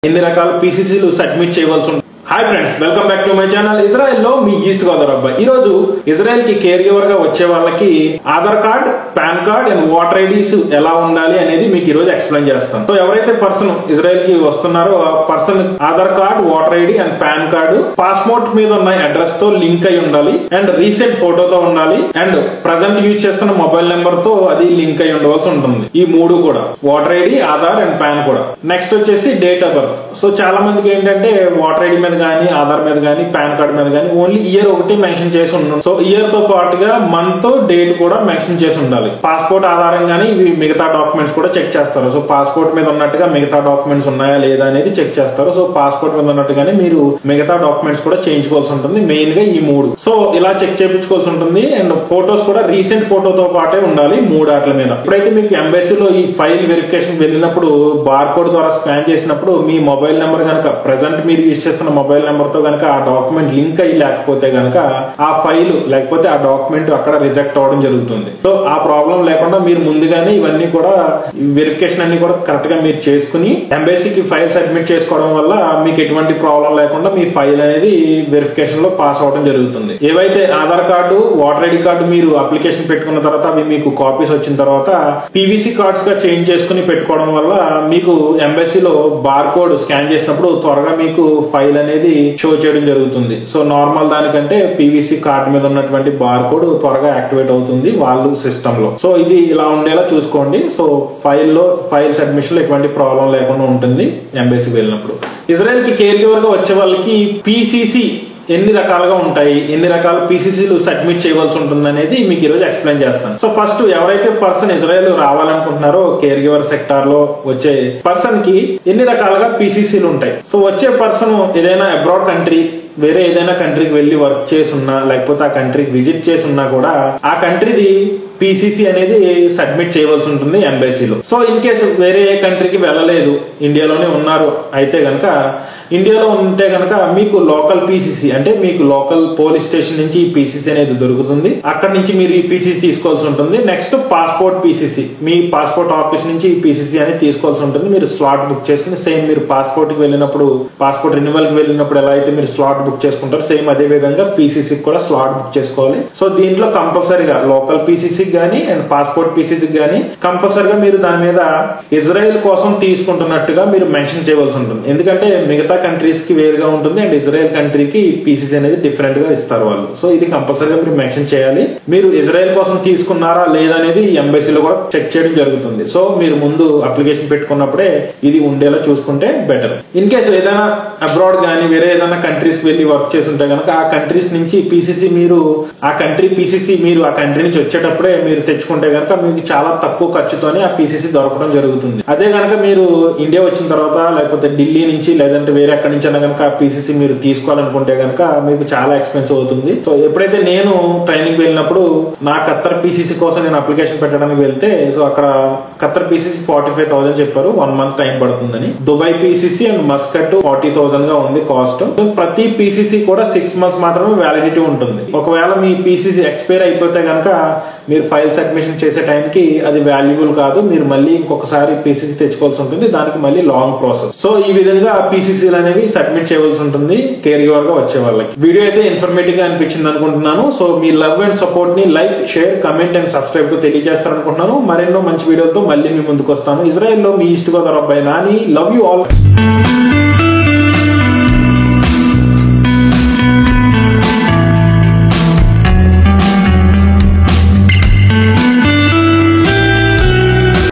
ఎన్ని రకాల పీసీసీలు సబ్మిట్ చేయవలసి ఉంటుంది. Hi friends, welcome back to my channel. Israel లో మీ ఈస్ట్ గోదావరి అబ్బాయి. ఈ రోజు ఇజ్రాయెల్ కి కేర్ గివర్ గా వచ్చే వాళ్ళకి Aadhaar card, pan card and voter IDs ఎలా ఉండాలి అనేది మీకు ఈ రోజు ఎక్స్ప్లెయిన్ చేస్తాను. సో ఎవరైతే పర్సన్ ఇజ్రాయెల్ కి వస్తున్నారో ఆ person Aadhaar card, voter ID and pan card passport మీద ఉన్న అడ్రస్ తో లింక్ అయి ఉండాలి అండ్ రీసెంట్ ఫోటోతో ఉండాలి అండ్ ప్రజెంట్ యూజ్ చేస్తున్న మొబైల్ నెంబర్ తో అది లింక్ అయి ఉండవలసి ఉంటుంది. ఈ మూడు కూడా voter ID, Aadhaar and pan కూడా. నెక్స్ట్ వచ్చేసి డేట్ ఆఫ్ బర్త్. సో చాలా మందికి ఏంటంటే ఓటర్ ఐడి మీద గానీ, ఆధార్ మీద గానీ, పాన్ కార్డ్ మీద గానీ ఓన్లీ ఇయర్ ఒకటి మెన్షన్ చేసి ఉంటుంది. సో ఇయర్ తో పాటుగా మంత్, డేట్ కూడా మెన్షన్ చేసి ఉండాలి. పాస్పోర్ట్ ఆధారంగానే ఇవి మిగతా డాక్యుమెంట్స్ కూడా చెక్ చేస్తారు. సో పాస్పోర్ట్ మీద ఉన్నట్టుగా మిగతా డాక్యుమెంట్స్ ఉన్నాయా లేదా అనేది చెక్ చేస్తారు. సో పాస్పోర్ట్ మీద ఉన్నట్టుగానే మీరు మిగతా డాక్యుమెంట్స్ కూడా చేయించుకోవాల్సి ఉంటుంది. మెయిన్ గా ఈ మూడు. సో ఇలా చెక్ చేయించుకోవాల్సి ఉంటుంది. అండ్ ఫోటోస్ కూడా రీసెంట్ ఫోటోతో పాటే ఉండాలి మూడు ఆటల మీద. ఇప్పుడైతే మీకు ఎంబసీలో ఈ ఫైల్ వెరిఫికేషన్ వెళ్ళినప్పుడు బార్ కోడ్ ద్వారా స్కాన్ చేసినప్పుడు మీ మొబైల్ నెంబర్ కనుక ప్రెసెంట్ మీరు యూజ్ చేస్తున్న మొబైల్ నెంబర్ తో కనుక ఆ డాక్యుమెంట్ లింక్ అయ్యి లేకపోతే కనుక ఆ ఫైల్ లేకపోతే ఆ డాక్యుమెంట్ అక్కడ రిజెక్ట్ అవడం జరుగుతుంది. సో ఆ ప్రాబ్లం లేకుండా మీరు ముందుగానే ఇవన్నీ కూడా వెరిఫికేషన్ అన్ని కూడా కరెక్ట్ గా మీరు చేసుకుని ఎంబసీకి ఫైల్ సబ్మిట్ చేసుకోవడం వల్ల మీకు ఎటువంటి ప్రాబ్లం లేకుండా మీ ఫైల్ అనేది వెరిఫికేషన్ లో పాస్ అవడం జరుగుతుంది. ఏవైతే Aadhaar card, voter ID card మీరు అప్లికేషన్ పెట్టుకున్న తర్వాత అవి మీకు కాపీస్ వచ్చిన తర్వాత పీవీసీ కార్డ్స్ గా చేంజ్ చేసుకుని పెట్టుకోవడం వల్ల మీకు ఎంబసీలో బార్ కోడ్ స్కాన్ చేసినప్పుడు త్వరగా మీకు ఫైల్ అనేది షో చేయడం జరుగుతుంది. సో నార్మల్ దానికంటే పీవీసీ కార్డ్ మీద ఉన్నటువంటి బార్ కోడ్ త్వరగా యాక్టివేట్ అవుతుంది వాళ్ళు సిస్టమ్ లో. సో ఇది ఇలా ఉండేలా చూసుకోండి. సో ఫైల్ సబ్మిషన్ లో ఎటువంటి ప్రాబ్లం లేకుండా ఉంటుంది ఎంబసీకి వెళ్ళినప్పుడు. ఇజ్రాయెల్ కి కేర్ గివర్ గా వచ్చే వాళ్ళకి పీసీసీ ఎన్ని రకాలుగా ఉంటాయి, ఎన్ని రకాల పీసీసీలు సబ్మిట్ చేయవలసి ఉంటుంది అనేది మీకు ఈ రోజు ఎక్స్ప్లెయిన్ చేస్తాను. సో ఫస్ట్ ఎవరైతే పర్సన్ ఇజ్రాయెల్ రావాలనుకుంటున్నారో కేర్ గివర్ సెక్టార్ లో వచ్చే పర్సన్ కి ఎన్ని రకాలుగా పీసీసీలు ఉంటాయి. సో వచ్చే పర్సన్ ఏదైనా అబ్రాడ్ కంట్రీ, వేరే ఏదైనా కంట్రీకి వెళ్లి వర్క్ చేసున్నా లేకపోతే ఆ కంట్రీకి విజిట్ చేసున్నా కూడా ఆ కంట్రీది పీసీసీ అనేది సబ్మిట్ చేయవలసి ఉంటుంది ఎంబసీలో. సో ఇన్ కేసు వేరే ఏ కంట్రీకి వెళ్ళలేదు, ఇండియాలోనే ఉన్నారు అయితే గనక, ఇండియాలో ఉంటే గనక మీకు లోకల్ పీసీసీ అంటే మీకు లోకల్ పోలీస్ స్టేషన్ నుంచి ఈ పీసీసీ అనేది దొరుకుతుంది. అక్కడ నుంచి మీరు ఈ పీసీసీ తీసుకోవాల్సి ఉంటుంది. నెక్స్ట్ పాస్పోర్ట్ పీసీసీ, మీ పాస్పోర్ట్ ఆఫీస్ నుంచి ఈ పీసీసీ అనేది తీసుకోవాల్సి ఉంటుంది. మీరు స్లాట్ బుక్ చేసుకుని సేమ్ మీరు పాస్పోర్ట్ కి వెళ్ళినప్పుడు, పాస్పోర్ట్ రెన్యువల్ కి వెళ్ళినప్పుడు ఎలా అయితే మీరు స్లాట్ బుక్ చేసుకుంటారు సేమ్ అదే విధంగా పీసీసీ కూడా స్లాట్ బుక్ చేసుకోవాలి. సో దీంట్లో కంపల్సరీగా లోకల్ పీసీసీ గానీ అండ్ పాస్పోర్ట్ పీసీసీ గానీ కంపల్సరీగా మీరు దాని మీద ఇజ్రాయెల్ కోసం తీసుకుంటున్నట్టుగా మీరు మెన్షన్ చేయవలసి ఉంటుంది. ఎందుకంటే మిగతా కంట్రీస్ కి వేరుగా ఉంటుంది అండ్ ఇజ్రాయెల్ కంట్రీకి పీసీసీ అనేది డిఫరెంట్ గా ఇస్తారు వాళ్ళు. సో ఇది కంపల్సరీగా మీరు మెన్షన్ చేయాలి. మీరు ఇజ్రాయెల్ కోసం తీసుకున్నారా లేదా అనేది ఎంబసీలో కూడా చెక్ చేయడం జరుగుతుంది. సో మీరు ముందు అప్లికేషన్ పెట్టుకున్నప్పుడే ఇది ఉండేలా చూసుకుంటే బెటర్. ఇన్ కేసు ఏదైనా అబ్రాడ్ గానీ వేరే ఏదైనా కంట్రీస్ కి వెళ్లి వర్క్ చేసి ఉంటే కనుక ఆ కంట్రీస్ నుంచి పీసీసీ మీరు ఆ కంట్రీ పీసీసీ మీరు ఆ కంట్రీ నుంచి వచ్చేటప్పుడే మీరు తెచ్చుకుంటే కనుక మీకు చాలా తక్కువ ఖర్చుతోనే ఆ పీసీసీ దొరకడం జరుగుతుంది. అదే కనుక మీరు ఇండియా వచ్చిన తర్వాత లేకపోతే ఢిల్లీ నుంచి లేదంటే వేరే ఎక్కడి నుంచి అయినా కనుక పీసీసీ మీరు తీసుకోవాలనుకుంటే కనుక మీకు చాలా ఎక్స్పెన్సివ్ అవుతుంది. సో ఎప్పుడైతే నేను ట్రైనింగ్ వెళ్ళినప్పుడు నా ఖత్తర్ పీసీసీ కోసం నేను అప్లికేషన్ పెట్టడానికి వెళ్తే సో అక్కడ ఖత్తర్ పీసీసీ 45,000 చెప్పారు, 1 month టైం పడుతుందని. దుబాయ్ పీసీసీ అండ్ మస్కట్ 40,000 గా ఉంది కాస్ట్. ప్రతి పీసీసీ కూడా 6 months మాత్రమే వ్యాలిడిటీ ఉంటుంది. ఒకవేళ మీ పీసీసీ ఎక్స్పైర్ అయిపోతే కనుక మీరు ఫైల్ సబ్మిషన్ చేసే టైంకి అది వాల్యుబుల్ కాదు, మీరు మళ్ళీ ఇంకొకసారి పీసీసీ తెచ్చుకోవాల్సి ఉంటుంది. దానికి మళ్ళీ లాంగ్ ప్రాసెస్. సో ఈ విధంగా పీసీసీలు అనేవి సబ్మిట్ చేయవలసి ఉంటుంది కేర్ గివర్ గా వచ్చే వాళ్ళకి. వీడియో అయితే ఇన్ఫర్మేటివ్ గా అనిపించింది అనుకుంటున్నాను. సో మీ లవ్ అండ్ సపోర్ట్ ని like, share, comment and subscribe తో తెలియజేస్తారనుకుంటున్నాను. మరెన్నో మంచి వీడియోలతో మళ్ళీ మీ ముందుకు వస్తాను. ఇజ్రాయెల్ లో మీ ఈస్ట్ గోదావరి అబ్బాయి నాని. Love you all.